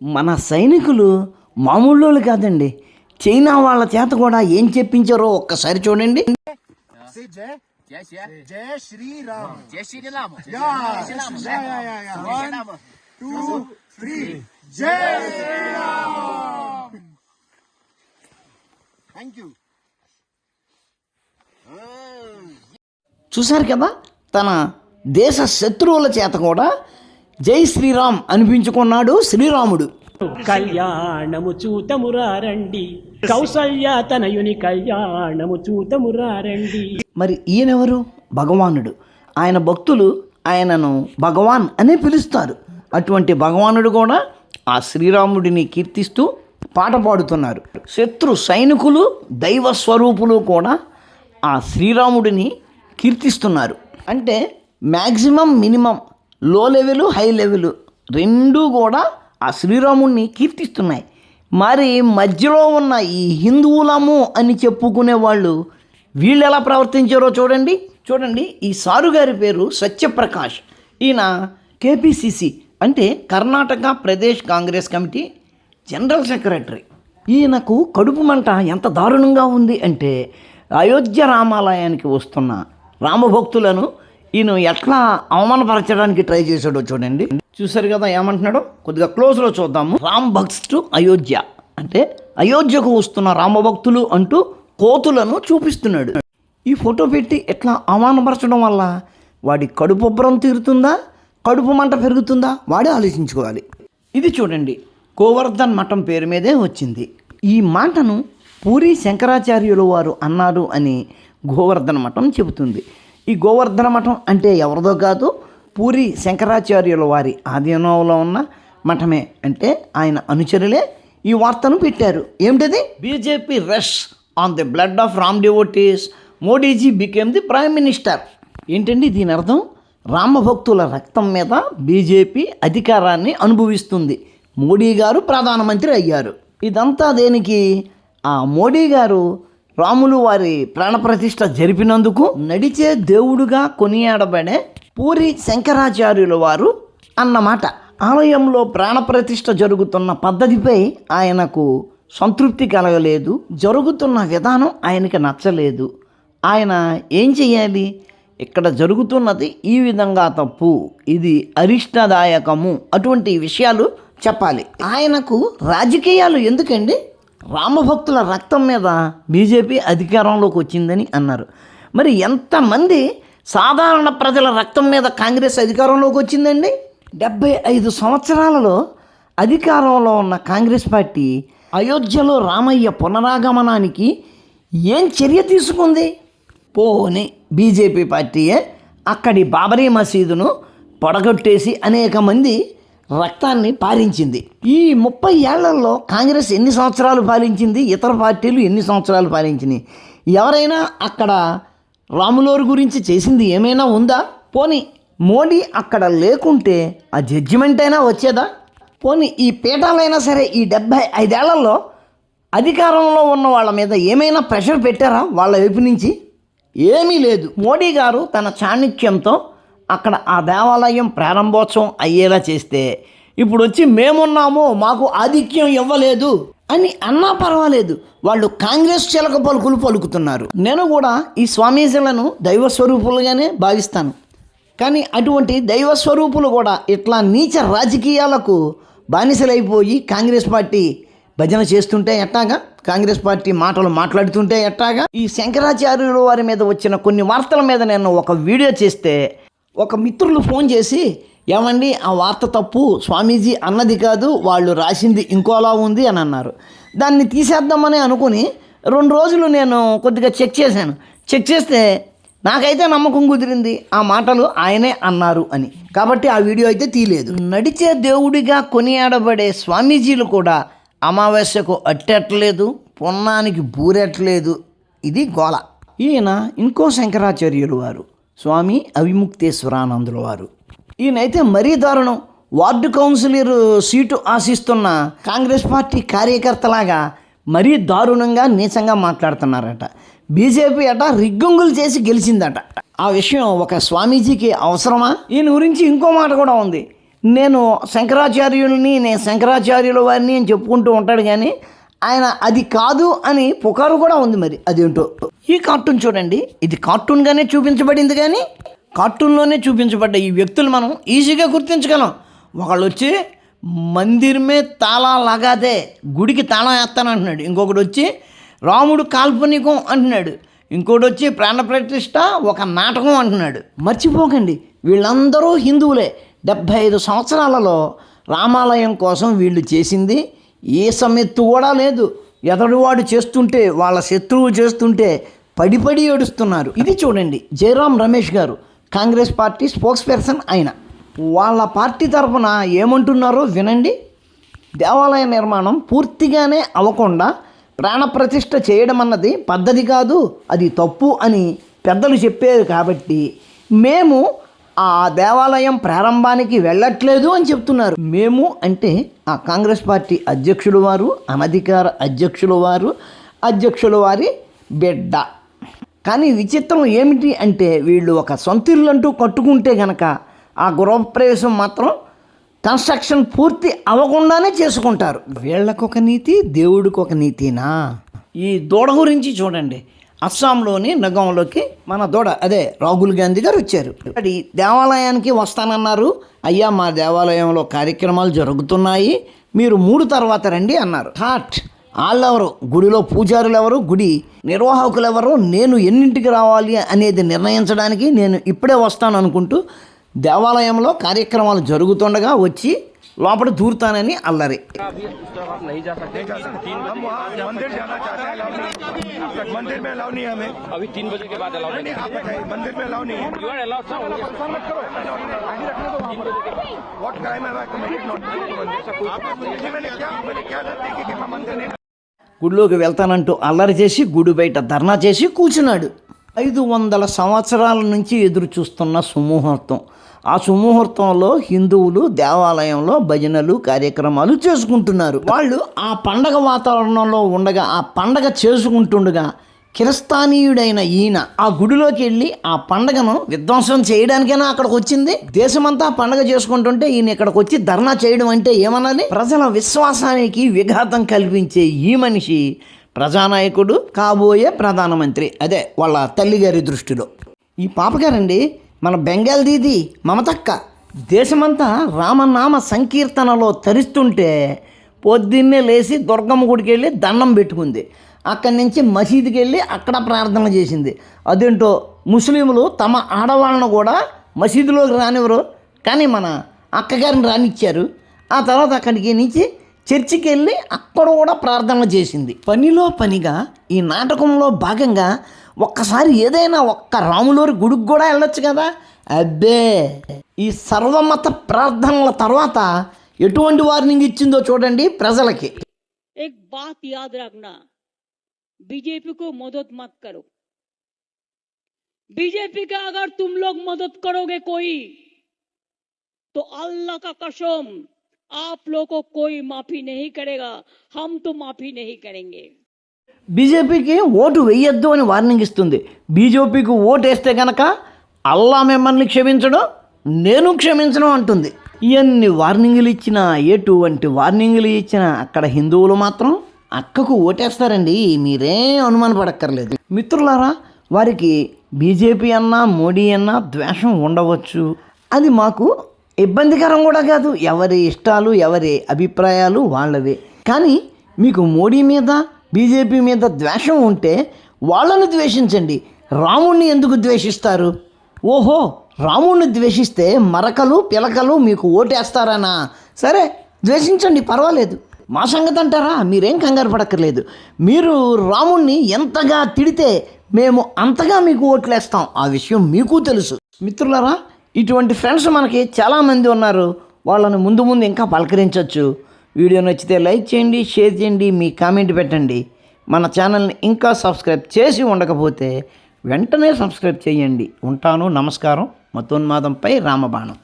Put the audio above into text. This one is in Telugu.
మన సైనికులు మామూలు కాదండి. చైనా వాళ్ళ చేత కూడా ఏం చెప్పించారో ఒక్కసారి చూడండి. Say Jai. Jai Shri Ram. Jai Shri Ram. Yeah. 1, 2, 3. Jai Shri Ram. Thank you. చూశారు కదా, తన దేశ శత్రువుల చేత కూడా జై శ్రీరామ్ అనిపించుకున్నాడు శ్రీరాముడు. కళ్యాణము చూతమురారండి, కౌసల్య తనయుని కళ్యాణము చూతమురారండి. మరి ఈయనెవరు? భగవానుడు. ఆయన భక్తులు ఆయనను భగవాన్ అనే పిలుస్తారు. అటువంటి భగవానుడు కూడా ఆ శ్రీరాముడిని కీర్తిస్తూ పాట పాడుతున్నారు. శత్రు సైనికులు దైవ స్వరూపులు కూడా ఆ శ్రీరాముడిని కీర్తిస్తున్నారు. అంటే మ్యాక్సిమం మినిమం లో లెవెల్ హై లెవెల్ రెండూ కూడా ఆ శ్రీరాముడిని కీర్తిస్తున్నాయి. మరి మధ్యలో ఉన్న ఈ హిందువులము అని చెప్పుకునే వాళ్ళు వీళ్ళు ఎలా ప్రవర్తించారో చూడండి. ఈ సారు గారి పేరు సత్యప్రకాష్. ఈయన కేపీసీసీ అంటే Karnataka Pradesh Congress committee general secretary. ఈయనకు కడుపు మంట ఎంత దారుణంగా ఉంది అంటే అయోధ్య రామాలయానికి వస్తున్న రామభక్తులను ఈయన ఎట్లా అవమానపరచడానికి ట్రై చేశాడో చూడండి. చూసారు కదా ఏమంటున్నాడో, కొద్దిగా క్లోజ్లో చూద్దాము. రామ్ భక్త్ టు అయోధ్య అంటే అయోధ్యకు వస్తున్న రామభక్తులు అంటూ కోతులను చూపిస్తున్నాడు. ఈ ఫోటో పెట్టి ఎట్లా అవమానపరచడం వల్ల వాడి కడుపు ఉబ్బరం తీరుతుందా, కడుపు మంట పెరుగుతుందా వాడే ఆలోచించుకోవాలి. ఇది చూడండి, గోవర్ధన్ మఠం పేరు మీదే వచ్చింది. ఈ మాటను పూరి శంకరాచార్యులు వారు అన్నారు అని గోవర్ధన మఠం చెబుతుంది. ఈ గోవర్ధన మఠం అంటే ఎవరిదో కాదు, పూరి శంకరాచార్యుల వారి ఆధీనంలో ఉన్న మఠమే. అంటే ఆయన అనుచరులే ఈ వార్తను పెట్టారు. ఏమిటది? BJP rush on the blood of Ram devotees, Modiji became the prime minister. ఏంటండి దీని అర్థం? రామభక్తుల రక్తం మీద బీజేపీ అధికారాన్ని అనుభవిస్తుంది, మోడీ గారు ప్రధానమంత్రి అయ్యారు. ఇదంతా దేనికి? ఆ మోడీ గారు రాములు వారి ప్రాణప్రతిష్ఠ జరిపినందుకు నడిచే దేవుడుగా కొనియాడబడే పూరి శంకరాచార్యుల వారు అన్నమాట. ఆలయంలో ప్రాణప్రతిష్ఠ జరుగుతున్న పద్ధతిపై ఆయనకు సంతృప్తి కలగలేదు, జరుగుతున్న విధానం ఆయనకి నచ్చలేదు. ఆయన ఏం చెయ్యాలి? ఇక్కడ జరుగుతున్నది ఈ విధంగా తప్పు, ఇది అరిష్టదాయకము, అటువంటి విషయాలు చెప్పాలి. ఆయనకు రాజకీయాలు ఎందుకండి? రామభక్తుల రక్తం మీద బీజేపీ అధికారంలోకి వచ్చిందని అన్నారు. మరి ఎంతమంది సాధారణ ప్రజల రక్తం మీద కాంగ్రెస్ అధికారంలోకి వచ్చిందండి? 75 సంవత్సరాలలో అధికారంలో ఉన్న కాంగ్రెస్ పార్టీ అయోధ్యలో రామయ్య పునరాగమనానికి ఏం చర్య తీసుకుంది? పోని బీజేపీ పార్టీయే అక్కడి బాబరీ మసీదును పొడగొట్టేసి అనేక మంది రక్తాన్ని పాలించింది. ఈ 30 ఏళ్లలో కాంగ్రెస్ ఎన్ని సంవత్సరాలు పాలించింది, ఇతర పార్టీలు ఎన్ని సంవత్సరాలు పాలించినాయి? ఎవరైనా అక్కడ రాములోరు గురించి చేసింది ఏమైనా ఉందా? పోనీ మోడీ అక్కడ లేకుంటే ఆ జడ్జిమెంట్ అయినా వచ్చేదా? పోనీ ఈ పీఠాలైనా సరే ఈ 75 ఏళ్లలో అధికారంలో ఉన్న వాళ్ళ మీద ఏమైనా ప్రెషర్ పెట్టారా వాళ్ళ వైపు నుంచి? ఏమీ లేదు. మోడీ గారు తన చాణక్యంతో అక్కడ ఆ దేవాలయం ప్రారంభోత్సవం అయ్యేలా చేస్తే ఇప్పుడు వచ్చి మేమున్నాము, మాకు ఆధిక్యం ఇవ్వలేదు అని అన్నా పర్వాలేదు, వాళ్ళు కాంగ్రెస్ చిలక పలుకులు పలుకుతున్నారు. నేను కూడా ఈ స్వామీజీలను దైవ స్వరూపులుగానే భావిస్తాను. కానీ అటువంటి దైవ స్వరూపులు కూడా ఇట్లా నీచ రాజకీయాలకు బానిసలైపోయి కాంగ్రెస్ పార్టీ భజన చేస్తుంటే ఎట్టాగా, కాంగ్రెస్ పార్టీ మాటలు మాట్లాడుతుంటే ఎట్టాగా? ఈ శంకరాచార్యుల వారి మీద వచ్చిన కొన్ని వార్తల మీద నేను ఒక వీడియో చేస్తే ఒక మిత్రులు ఫోన్ చేసి, ఏమండి ఆ వార్త తప్పు, స్వామీజీ అన్నది కాదు, వాళ్ళు రాసింది ఇంకోలా ఉంది అని అన్నారు. దాన్ని తీసేద్దామని అనుకుని 2 రోజులు నేను కొద్దిగా చెక్ చేస్తే నాకైతే నమ్మకం కుదిరింది ఆ మాటలు ఆయనే అన్నారు అని. కాబట్టి ఆ వీడియో అయితే తీయలేదు. నడిచే దేవుడిగా కొనియాడబడే స్వామీజీలు కూడా అమావాస్యకు అట్టెట్టలేదు, పొన్నానికి బూరెట్టలేదు. ఇది గోల. ఈయన ఇంకో శంకరాచార్యులు వారు స్వామి అవిముక్తేశ్వరానందుల వారు. ఈయనైతే మరీ దారుణం. వార్డు కౌన్సిలర్ సీటు ఆశిస్తున్న కాంగ్రెస్ పార్టీ కార్యకర్తలాగా మరీ దారుణంగా నీచంగా మాట్లాడుతున్నారట. బీజేపీ అట రిగ్గొంగులు చేసి గెలిచిందట. ఆ విషయం ఒక స్వామీజీకి అవసరమా? ఈయన గురించి ఇంకో మాట కూడా ఉంది. నేను శంకరాచార్యుల వారిని అని చెప్పుకుంటూ ఉంటాడు కానీ ఆయన అది కాదు అని పుకారు కూడా ఉంది. మరి అదేంటో. ఈ కార్టూన్ చూడండి, ఇది కార్టూన్గానే చూపించబడింది కానీ కార్టూన్లోనే చూపించబడ్డ ఈ వ్యక్తులు మనం ఈజీగా గుర్తించగలం. ఒకళ్ళు వచ్చి మందిరమే తాళా లగాదే, గుడికి తాళం వేస్తానంటున్నాడు. ఇంకొకటి వచ్చి రాముడు కాల్పనికం అంటున్నాడు. ఇంకోటి వచ్చి ప్రాణప్రతిష్ఠ ఒక నాటకం అంటున్నాడు. మర్చిపోకండి, వీళ్ళందరూ హిందువులే. 75 సంవత్సరాలలో రామాలయం కోసం వీళ్ళు చేసింది ఏ సమెత్తు కూడా లేదు. ఎదటివాడు చేస్తుంటే, వాళ్ళ శత్రువు చేస్తుంటే పడి ఏడుస్తున్నారు. ఇది చూడండి, జయరాం రమేష్ గారు కాంగ్రెస్ పార్టీ స్పోక్స్ పర్సన్. ఆయన వాళ్ళ పార్టీ తరఫున ఏమంటున్నారో వినండి. దేవాలయ నిర్మాణం పూర్తిగానే అవ్వకుండా ప్రాణప్రతిష్ఠ చేయడం అన్నది పద్ధతి కాదు, అది తప్పు అని పెద్దలు చెప్పారు. కాబట్టి మేము ఆ దేవాలయం ప్రారంభానికి వెళ్ళట్లేదు అని చెప్తున్నారు. మేము అంటే ఆ కాంగ్రెస్ పార్టీ అధ్యక్షులు వారు, అనధికార అధ్యక్షుల వారి బిడ్డ. కానీ విచిత్రం ఏమిటి అంటే వీళ్ళు ఒక సొంత ఇల్లు అంటూ కట్టుకుంటే గనక ఆ గృహప్రవేశం మాత్రం కన్స్ట్రక్షన్ పూర్తి అవ్వకుండానే చేసుకుంటారు. వీళ్ళకొక నీతి, దేవుడికి ఒక నీతినా? ఈ దూడ గురించి చూడండి. అస్సాంలోని నగంలోకి మన దూడ అదే రాహుల్ గాంధీ గారు వచ్చారు. అది దేవాలయానికి వస్తానన్నారు. అయ్యా, మా దేవాలయంలో కార్యక్రమాలు జరుగుతున్నాయి, మీరు 3 తర్వాత రండి అన్నారు. వాళ్ళెవరు, గుడిలో పూజారులు ఎవరు, గుడి నిర్వాహకులు ఎవరు, నేను ఎన్నింటికి రావాలి అనేది నిర్ణయించడానికి నేను ఇప్పుడే వస్తాను అనుకుంటూ దేవాలయంలో కార్యక్రమాలు జరుగుతుండగా వచ్చి లోపల దూరుతానని అల్లరి. मंदिर में अलाउ नहीं है हमें, अभी 3 बजे के बाद अलाउ नहीं है। मंदिर में अलाउ नहीं है, यू आर अलाउड सर, मत करो, आगे रखने दो। 3 बजे के बाद what crime have I committed not to मंदिर से कोई मैंने क्या गलती की कि मंदिर नहीं. గుడిలోకి వెళ్తానంటూ అల్లరి చేసి గుడి బయట ధర్నా చేసి కూర్చున్నాడు. 500 సంవత్సరాల నుంచి ఎదురు చూస్తున్న సుముహూర్తం. ఆ సుముహూర్తంలో హిందువులు దేవాలయంలో భజనలు కార్యక్రమాలు చేసుకుంటున్నారు. వాళ్ళు ఆ పండగ వాతావరణంలో ఉండగా, ఆ పండగ చేసుకుంటుండగా కిరస్థానీయుడైన ఈయన ఆ గుడిలోకి వెళ్ళి ఆ పండగను విధ్వంసం చేయడానికైనా అక్కడికి వచ్చింది. దేశమంతా పండగ చేసుకుంటుంటే ఈయన ఇక్కడికి వచ్చి ధర్నా చేయడం అంటే ఏమనాలి? ప్రజల విశ్వాసానికి విఘాతం కల్పించే ఈ మనిషి ప్రజానాయకుడు, కాబోయే ప్రధానమంత్రి. అదే వాళ్ళ తల్లిగారి దృష్టిలో. ఈ పాపగారండి మన బెంగాల్ దీది మమతక్క దేశమంతా రామనామ సంకీర్తనలో తరిస్తుంటే పొద్దున్నే లేచి దుర్గమ్మ గుడికి వెళ్ళి దండం పెట్టుకుంది. అక్కడి నుంచి మసీదుకి వెళ్ళి అక్కడ ప్రార్థన చేసింది. అదేంటో ముస్లింలు తమ ఆడవాళ్ళను కూడా మసీదులోకి రానివ్వరు, కానీ మన అక్కగారిని రానిచ్చారు. ఆ తర్వాత అక్కడికి నుంచి చర్చికి వెళ్ళి అక్కడ కూడా ప్రార్థన చేసింది. పనిలో పనిగా ఈ నాటకంలో భాగంగా ఒక్కసారి ఏదైనా ఒక్క రాములూరి గుడికి కూడా వెళ్ళొచ్చు కదా. అబ్బే, ఈ సర్వమత ప్రార్థనల తర్వాత ఎటువంటి వార్నింగ్ ఇచ్చిందో చూడండి ప్రజలకి. एक बात याद रखना, बीजेपी को मदद मत करो। बीजेपी का अगर तुम लोग मदद करोगे कोई, तो अल्लाह का कसम आप लोग को कोई माफी नहीं करेगा, हम तो माफी नहीं करेंगे। బీజేపీకి ఓటు వేయొద్దు అని వార్నింగ్ ఇస్తుంది. బీజేపీకి ఓటు వేస్తే కనుక అల్లా మిమ్మల్ని క్షమించడం, నేను క్షమించడం అంటుంది. ఇవన్నీ వార్నింగులు ఇచ్చినా, ఎటువంటి వార్నింగులు ఇచ్చినా అక్కడ హిందువులు మాత్రం అక్కకు ఓటేస్తారండి. మీరేం అనుమానపడక్కర్లేదు. మిత్రులారా, వారికి బీజేపీ అన్నా మోడీ అన్నా ద్వేషం ఉండవచ్చు, అది మాకు ఇబ్బందికరం కూడా కాదు. ఎవరి ఇష్టాలు, ఎవరి అభిప్రాయాలు వాళ్ళవే. కానీ మీకు మోడీ మీద బీజేపీ మీద ద్వేషం ఉంటే వాళ్ళను ద్వేషించండి. రాముణ్ణి ఎందుకు ద్వేషిస్తారు? ఓహో, రాముణ్ణి ద్వేషిస్తే మరకలు పిలకలు మీకు ఓటేస్తారనా? సరే, ద్వేషించండి, పర్వాలేదు. మా సంగతి అంటారా? మీరేం కంగారు పడక్కర్లేదు. మీరు రాముణ్ణి ఎంతగా తిడితే మేము అంతగా మీకు ఓట్లేస్తాం. ఆ విషయం మీకు తెలుసు. మిత్రులారా, ఇటువంటి ఫ్రెండ్స్ మనకి చాలామంది ఉన్నారు. వాళ్ళని ముందు ముందు ఇంకా పలకరించవచ్చు. వీడియో నచ్చితే లైక్ చేయండి, షేర్ చేయండి, మీ కామెంట్ పెట్టండి. మన ఛానల్ని ఇంకా సబ్స్క్రైబ్ చేసి ఉండకపోతే వెంటనే సబ్స్క్రైబ్ చేయండి. ఉంటాను. నమస్కారం. మతోన్మాదంపై రామబాణం.